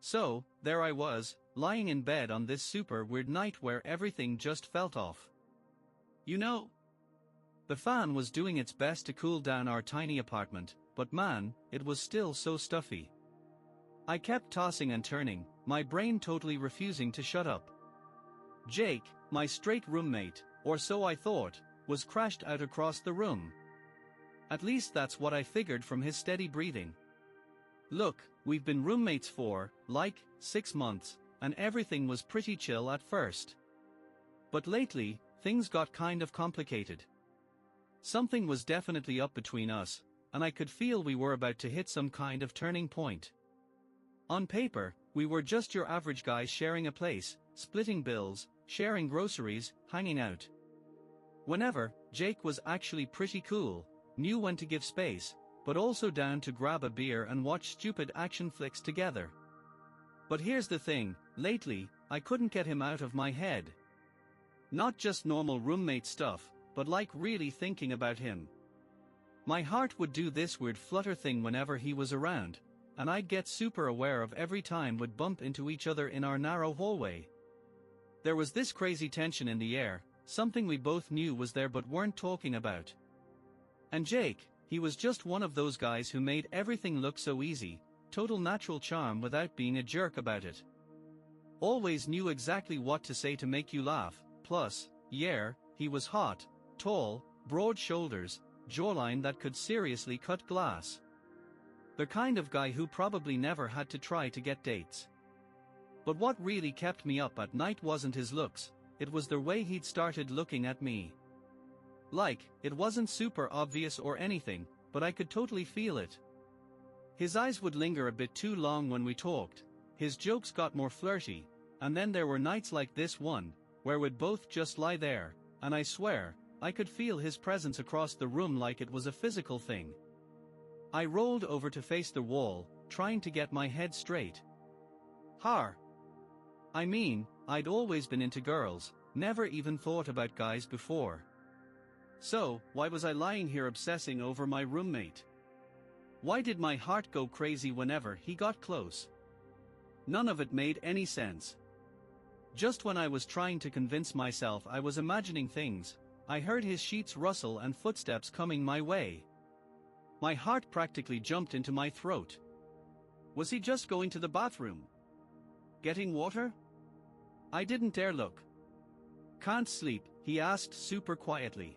So, there I was, lying in bed on this super weird night where everything just felt off. You know? The fan was doing its best to cool down our tiny apartment, but man, it was still so stuffy. I kept tossing and turning, my brain totally refusing to shut up. Jake, my straight roommate, or so I thought, was crashed out across the room. At least that's what I figured from his steady breathing. Look, we've been roommates for, 6 months, and everything was pretty chill at first. But lately, things got kind of complicated. Something was definitely up between us, and I could feel we were about to hit some kind of turning point. On paper, we were just your average guys sharing a place, splitting bills, sharing groceries, hanging out. Whenever, Jake was actually pretty cool, knew when to give space, but also down to grab a beer and watch stupid action flicks together. But here's the thing, lately, I couldn't get him out of my head. Not just normal roommate stuff, but really thinking about him. My heart would do this weird flutter thing whenever he was around, and I'd get super aware of every time we'd bump into each other in our narrow hallway. There was this crazy tension in the air, something we both knew was there but weren't talking about. And Jake, he was just one of those guys who made everything look so easy, total natural charm without being a jerk about it. Always knew exactly what to say to make you laugh, plus, yeah, he was hot, tall, broad shoulders, jawline that could seriously cut glass. The kind of guy who probably never had to try to get dates. But what really kept me up at night wasn't his looks, it was the way he'd started looking at me. It wasn't super obvious or anything, but I could totally feel it. His eyes would linger a bit too long when we talked, his jokes got more flirty, and then there were nights like this one, where we'd both just lie there, and I swear, I could feel his presence across the room like it was a physical thing. I rolled over to face the wall, trying to get my head straight. I mean, I'd always been into girls, never even thought about guys before. So, why was I lying here obsessing over my roommate? Why did my heart go crazy whenever he got close? None of it made any sense. Just when I was trying to convince myself I was imagining things, I heard his sheets rustle and footsteps coming my way. My heart practically jumped into my throat. Was he just going to the bathroom? Getting water? I didn't dare look. Can't sleep, he asked super quietly.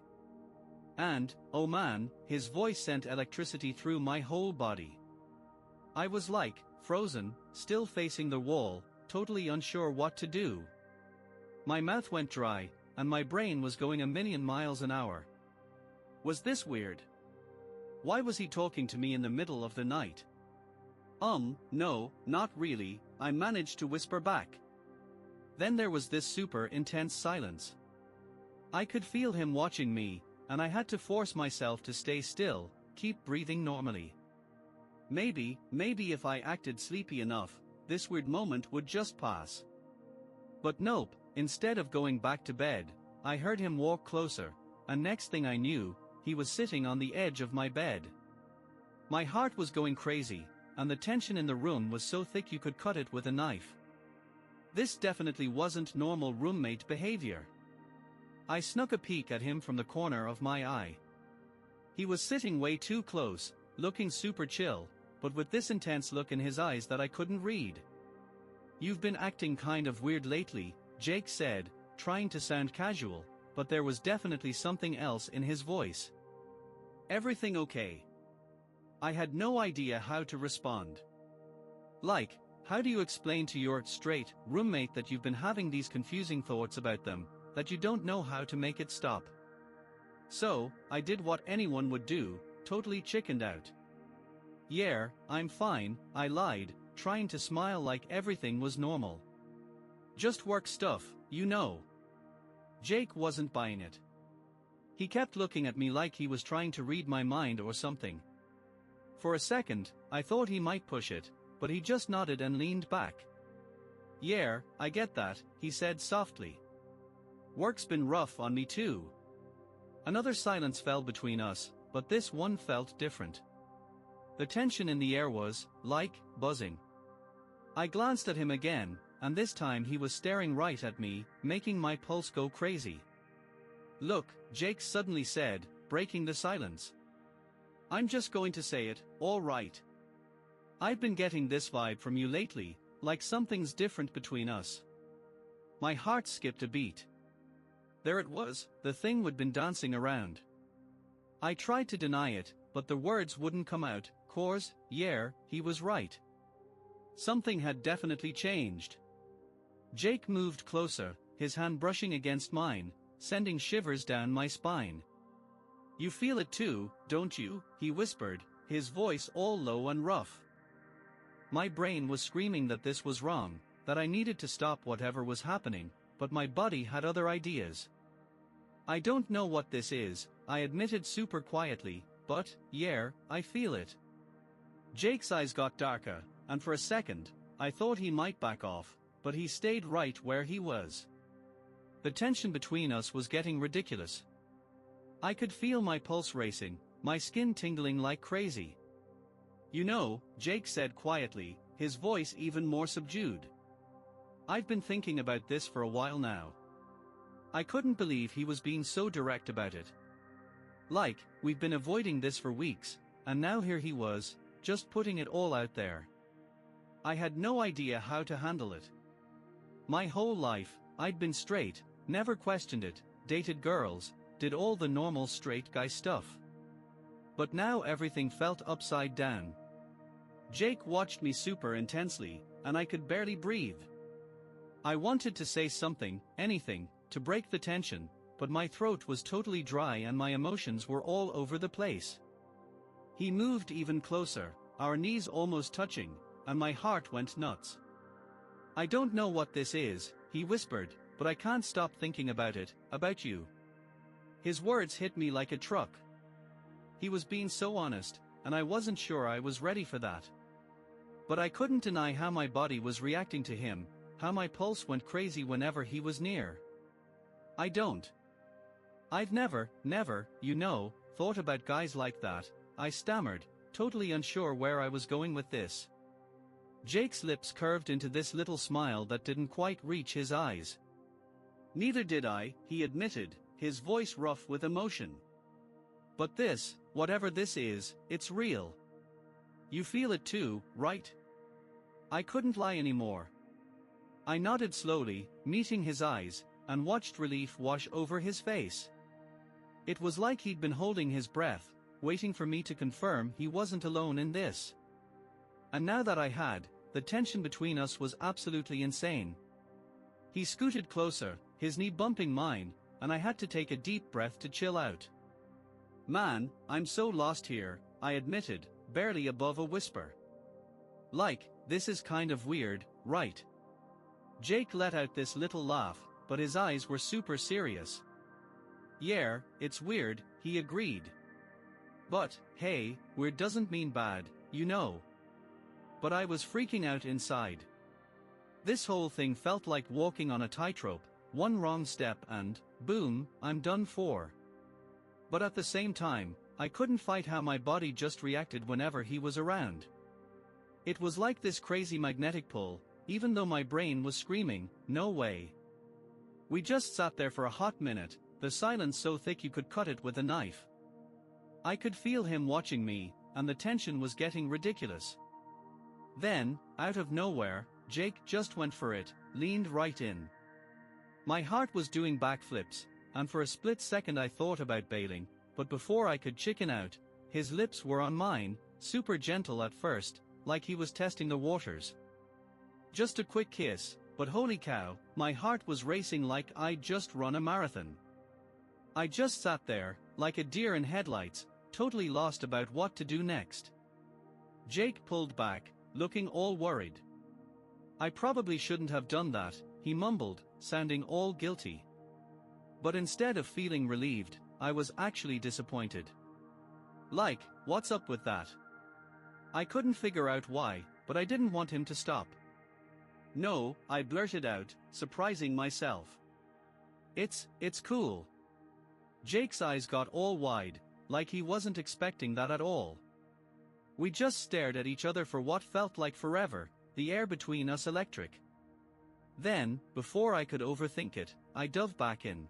And, oh man, his voice sent electricity through my whole body. I was frozen, still facing the wall, totally unsure what to do. My mouth went dry, and my brain was going a million miles an hour. Was this weird? Why was he talking to me in the middle of the night? No, not really, I managed to whisper back. Then there was this super intense silence. I could feel him watching me, and I had to force myself to stay still, keep breathing normally. Maybe if I acted sleepy enough, this weird moment would just pass. But nope, instead of going back to bed, I heard him walk closer, and next thing I knew, he was sitting on the edge of my bed. My heart was going crazy, and the tension in the room was so thick you could cut it with a knife. This definitely wasn't normal roommate behavior. I snuck a peek at him from the corner of my eye. He was sitting way too close, looking super chill, but with this intense look in his eyes that I couldn't read. "You've been acting kind of weird lately," Jake said, trying to sound casual, but there was definitely something else in his voice. "Everything okay?" I had no idea how to respond. How do you explain to your straight roommate that you've been having these confusing thoughts about them, that you don't know how to make it stop? So, I did what anyone would do, totally chickened out. "Yeah, I'm fine," I lied, trying to smile like everything was normal. "Just work stuff, you know." Jake wasn't buying it. He kept looking at me like he was trying to read my mind or something. For a second, I thought he might push it, but he just nodded and leaned back. "Yeah, I get that," he said softly. "Work's been rough on me too." Another silence fell between us, but this one felt different. The tension in the air was, buzzing. I glanced at him again, and this time he was staring right at me, making my pulse go crazy. "Look," Jake suddenly said, breaking the silence. "I'm just going to say it, all right. I've been getting this vibe from you lately, like something's different between us." My heart skipped a beat. There it was, the thing we'd been dancing around. I tried to deny it, but the words wouldn't come out. Course, yeah, he was right. Something had definitely changed. Jake moved closer, his hand brushing against mine, sending shivers down my spine. "You feel it too, don't you?" he whispered, his voice all low and rough. My brain was screaming that this was wrong, that I needed to stop whatever was happening, but my body had other ideas. "I don't know what this is," I admitted super quietly, "but, yeah, I feel it." Jake's eyes got darker, and for a second, I thought he might back off, but he stayed right where he was. The tension between us was getting ridiculous. I could feel my pulse racing, my skin tingling like crazy. "You know," Jake said quietly, his voice even more subdued. "I've been thinking about this for a while now." I couldn't believe he was being so direct about it. Like, we've been avoiding this for weeks, and now here he was, just putting it all out there. I had no idea how to handle it. My whole life, I'd been straight, never questioned it, dated girls, did all the normal straight guy stuff. But now everything felt upside down. Jake watched me super intensely, and I could barely breathe. I wanted to say something, anything, to break the tension, but my throat was totally dry and my emotions were all over the place. He moved even closer, our knees almost touching, and my heart went nuts. "I don't know what this is," he whispered, "but I can't stop thinking about it, about you." His words hit me like a truck. He was being so honest, and I wasn't sure I was ready for that. But I couldn't deny how my body was reacting to him, how my pulse went crazy whenever he was near. I've never, thought about guys like that," I stammered, totally unsure where I was going with this. Jake's lips curved into this little smile that didn't quite reach his eyes. "Neither did I," he admitted, his voice rough with emotion. "But this, whatever this is, it's real. You feel it too, right?" I couldn't lie anymore. I nodded slowly, meeting his eyes, and watched relief wash over his face. It was like he'd been holding his breath, waiting for me to confirm he wasn't alone in this. And now that I had, the tension between us was absolutely insane. He scooted closer, his knee bumping mine, and I had to take a deep breath to chill out. "Man, I'm so lost here," I admitted, barely above a whisper. "Like, this is kind of weird, right?" Jake let out this little laugh, but his eyes were super serious. "Yeah, it's weird," he agreed. "But, hey, weird doesn't mean bad, you know." But I was freaking out inside. This whole thing felt like walking on a tightrope, one wrong step and, boom, I'm done for. But at the same time, I couldn't fight how my body just reacted whenever he was around. It was like this crazy magnetic pull, even though my brain was screaming, "No way." We just sat there for a hot minute, the silence so thick you could cut it with a knife. I could feel him watching me, and the tension was getting ridiculous. Then, out of nowhere, Jake just went for it, leaned right in. My heart was doing backflips, and for a split second I thought about bailing, but before I could chicken out, his lips were on mine, super gentle at first, like he was testing the waters. Just a quick kiss, but holy cow, my heart was racing like I'd just run a marathon. I just sat there, like a deer in headlights, totally lost about what to do next. Jake pulled back, looking all worried. "I probably shouldn't have done that," he mumbled, sounding all guilty. But instead of feeling relieved, I was actually disappointed. Like, what's up with that? I couldn't figure out why, but I didn't want him to stop. "No," I blurted out, surprising myself. It's cool." Jake's eyes got all wide, like he wasn't expecting that at all. We just stared at each other for what felt like forever, the air between us electric. Then, before I could overthink it, I dove back in.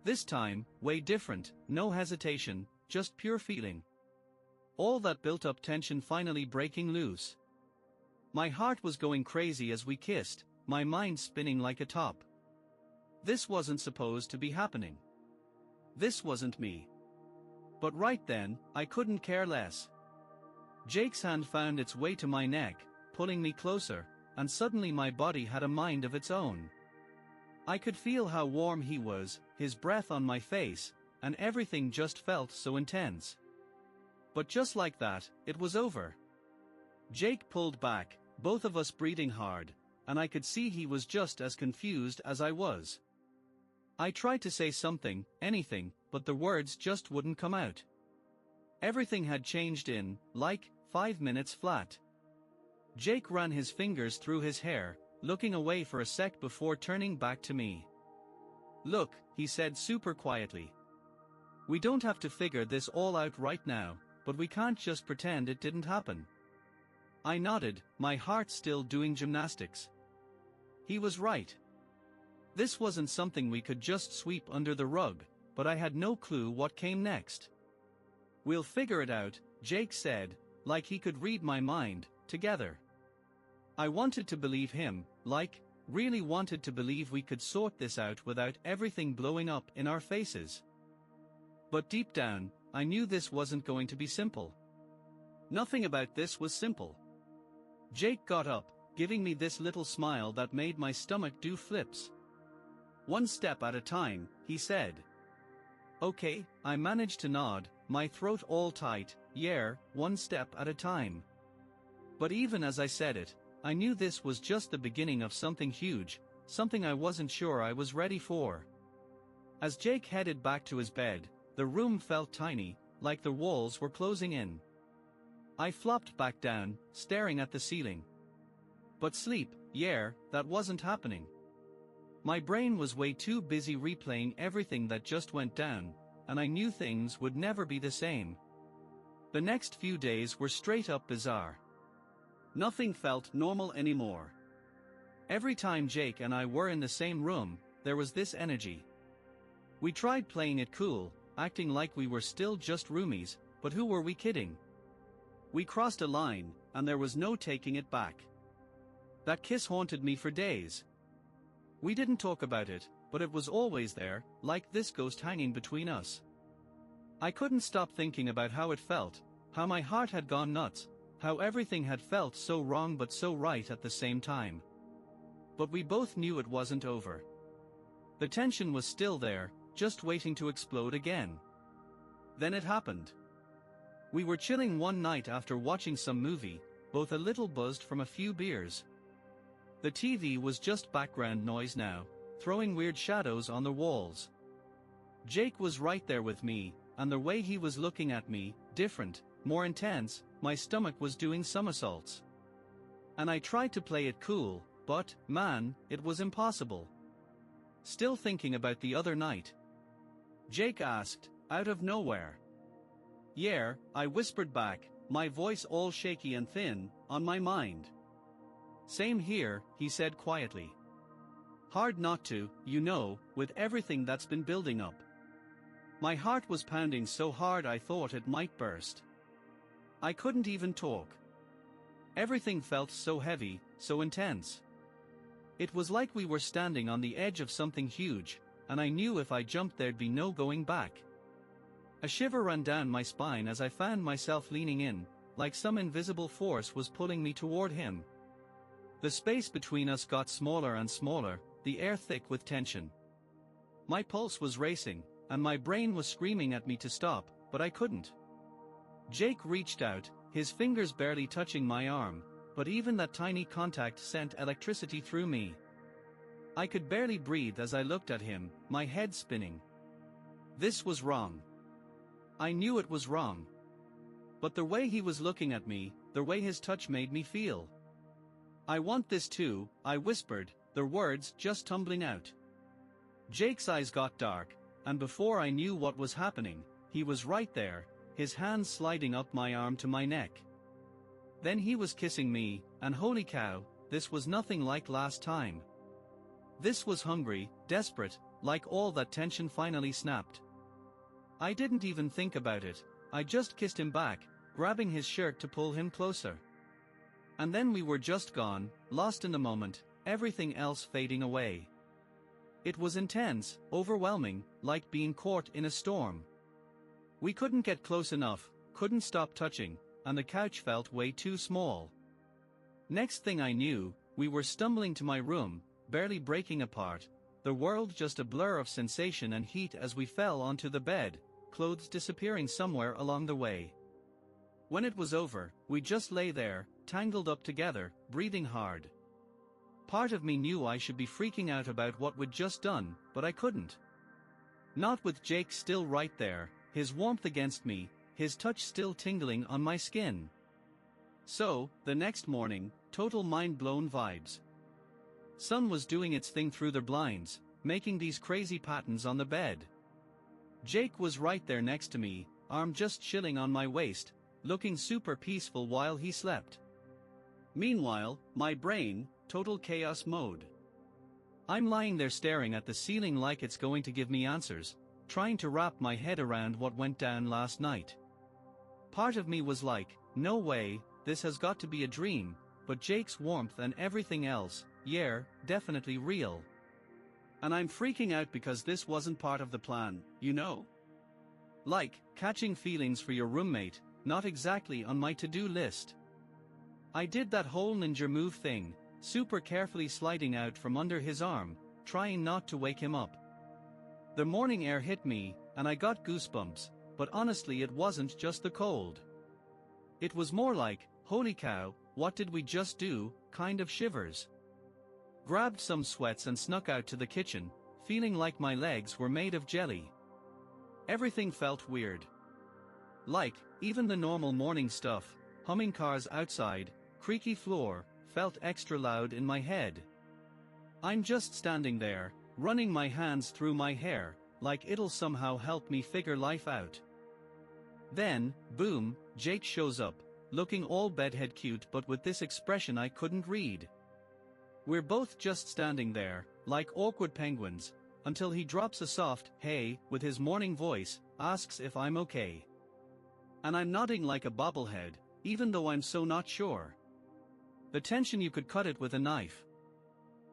This time, way different, no hesitation, just pure feeling. All that built-up tension finally breaking loose. My heart was going crazy as we kissed, my mind spinning like a top. This wasn't supposed to be happening. This wasn't me. But right then, I couldn't care less. Jake's hand found its way to my neck, pulling me closer, and suddenly my body had a mind of its own. I could feel how warm he was, his breath on my face, and everything just felt so intense. But just like that, it was over. Jake pulled back, both of us breathing hard, and I could see he was just as confused as I was. I tried to say something, anything, but the words just wouldn't come out. Everything had changed in, like, 5 minutes flat. Jake ran his fingers through his hair, looking away for a sec before turning back to me. "Look," he said super quietly. "We don't have to figure this all out right now, but we can't just pretend it didn't happen." I nodded, my heart still doing gymnastics. He was right. This wasn't something we could just sweep under the rug, but I had no clue what came next. "We'll figure it out," Jake said, like he could read my mind, together. I wanted to believe him, like, really wanted to believe we could sort this out without everything blowing up in our faces. But deep down, I knew this wasn't going to be simple. Nothing about this was simple. Jake got up, giving me this little smile that made my stomach do flips. "One step at a time," he said. "Okay," I managed to nod, my throat all tight. "Yeah, one step at a time." But even as I said it, I knew this was just the beginning of something huge, something I wasn't sure I was ready for. As Jake headed back to his bed, the room felt tiny, like the walls were closing in. I flopped back down, staring at the ceiling. But sleep, yeah, that wasn't happening. My brain was way too busy replaying everything that just went down, and I knew things would never be the same. The next few days were straight up bizarre. Nothing felt normal anymore. Every time Jake and I were in the same room, there was this energy. We tried playing it cool, acting like we were still just roomies, but who were we kidding? We crossed a line, and there was no taking it back. That kiss haunted me for days. We didn't talk about it, but it was always there, like this ghost hanging between us. I couldn't stop thinking about how it felt, how my heart had gone nuts, how everything had felt so wrong but so right at the same time. But we both knew it wasn't over. The tension was still there, just waiting to explode again. Then it happened. We were chilling one night after watching some movie, both a little buzzed from a few beers. The TV was just background noise now, throwing weird shadows on the walls. Jake was right there with me, and the way he was looking at me, different, more intense. My stomach was doing somersaults. And I tried to play it cool, but, man, it was impossible. Still thinking about the other night? Jake asked, out of nowhere. "Yeah," I whispered back, my voice all shaky and thin, on my mind. "Same here," he said quietly. "Hard not to, you know, with everything that's been building up." My heart was pounding so hard I thought it might burst. I couldn't even talk. Everything felt so heavy, so intense. It was like we were standing on the edge of something huge, and I knew if I jumped there'd be no going back. A shiver ran down my spine as I found myself leaning in, like some invisible force was pulling me toward him. The space between us got smaller and smaller, the air thick with tension. My pulse was racing, and my brain was screaming at me to stop, but I couldn't. Jake reached out, his fingers barely touching my arm, but even that tiny contact sent electricity through me. I could barely breathe as I looked at him, my head spinning. This was wrong. I knew it was wrong. But the way he was looking at me, the way his touch made me feel. "I want this too," I whispered, the words just tumbling out. Jake's eyes got dark, and before I knew what was happening, he was right there, his hands sliding up my arm to my neck. Then he was kissing me, and holy cow, this was nothing like last time. This was hungry, desperate, like all that tension finally snapped. I didn't even think about it, I just kissed him back, grabbing his shirt to pull him closer. And then we were just gone, lost in the moment, everything else fading away. It was intense, overwhelming, like being caught in a storm. We couldn't get close enough, couldn't stop touching, and the couch felt way too small. Next thing I knew, we were stumbling to my room, barely breaking apart, the world just a blur of sensation and heat as we fell onto the bed, clothes disappearing somewhere along the way. When it was over, we just lay there, tangled up together, breathing hard. Part of me knew I should be freaking out about what we'd just done, but I couldn't. Not with Jake still right there, his warmth against me, his touch still tingling on my skin. So, the next morning, total mind-blown vibes. Sun was doing its thing through the blinds, making these crazy patterns on the bed. Jake was right there next to me, arm just chilling on my waist, looking super peaceful while he slept. Meanwhile, my brain, total chaos mode. I'm lying there staring at the ceiling like it's going to give me answers, trying to wrap my head around what went down last night. Part of me was like, no way, this has got to be a dream, but Jake's warmth and everything else, yeah, definitely real. And I'm freaking out because this wasn't part of the plan, you know? Like, catching feelings for your roommate, not exactly on my to-do list. I did that whole ninja move thing, super carefully sliding out from under his arm, trying not to wake him up. The morning air hit me, and I got goosebumps, but honestly it wasn't just the cold. It was more like, holy cow, what did we just do, kind of shivers. Grabbed some sweats and snuck out to the kitchen, feeling like my legs were made of jelly. Everything felt weird. Like, even the normal morning stuff, humming cars outside, creaky floor, felt extra loud in my head. I'm just standing there, running my hands through my hair, like it'll somehow help me figure life out. Then, boom, Jake shows up, looking all bedhead cute but with this expression I couldn't read. We're both just standing there, like awkward penguins, until he drops a soft, hey, with his morning voice, asks if I'm okay. And I'm nodding like a bobblehead, even though I'm so not sure. The tension, you could cut it with a knife.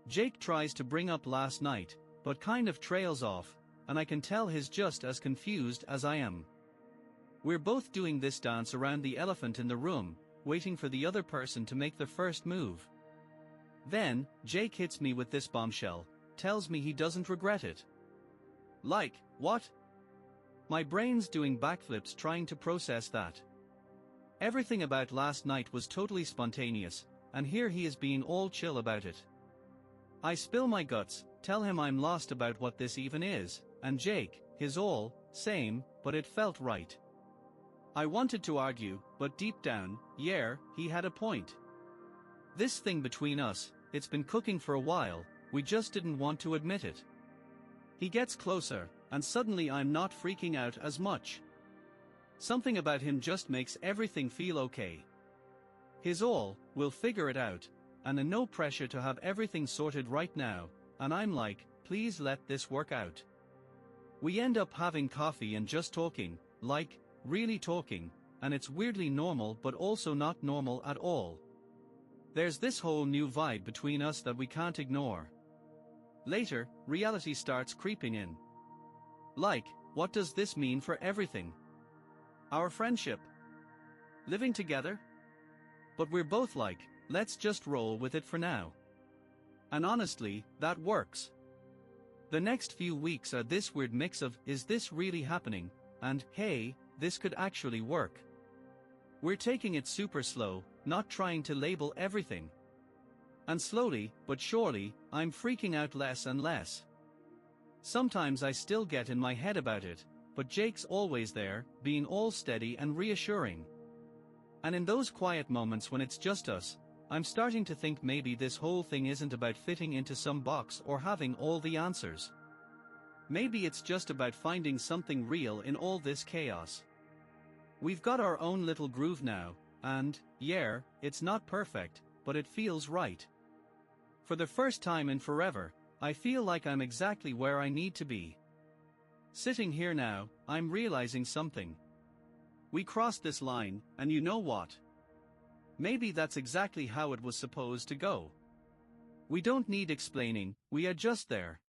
Jake tries to bring up last night, but kind of trails off, and I can tell he's just as confused as I am. We're both doing this dance around the elephant in the room, waiting for the other person to make the first move. Then, Jake hits me with this bombshell, tells me he doesn't regret it. Like, what? My brain's doing backflips trying to process that. Everything about last night was totally spontaneous, and here he is being all chill about it. I spill my guts, tell him I'm lost about what this even is, and Jake, his all, same, but it felt right. I wanted to argue, but deep down, yeah, he had a point. This thing between us, it's been cooking for a while, we just didn't want to admit it. He gets closer, and suddenly I'm not freaking out as much. Something about him just makes everything feel okay. His all, we'll figure it out, and no pressure to have everything sorted right now, and I'm like, please let this work out. We end up having coffee and just talking, like, really talking, and it's weirdly normal but also not normal at all. There's this whole new vibe between us that we can't ignore. Later, reality starts creeping in. Like, what does this mean for everything? Our friendship? Living together? But we're both like, let's just roll with it for now. And honestly, that works. The next few weeks are this weird mix of, is this really happening, and, hey, this could actually work. We're taking it super slow, not trying to label everything. And slowly, but surely, I'm freaking out less and less. Sometimes I still get in my head about it, but Jake's always there, being all steady and reassuring. And in those quiet moments when it's just us, I'm starting to think maybe this whole thing isn't about fitting into some box or having all the answers. Maybe it's just about finding something real in all this chaos. We've got our own little groove now, And, yeah, it's not perfect, but it feels right. For the first time in forever, I feel like I'm exactly where I need to be. Sitting here now, I'm realizing something. We crossed this line, and you know what? Maybe that's exactly how it was supposed to go. We don't need explaining, we are just there.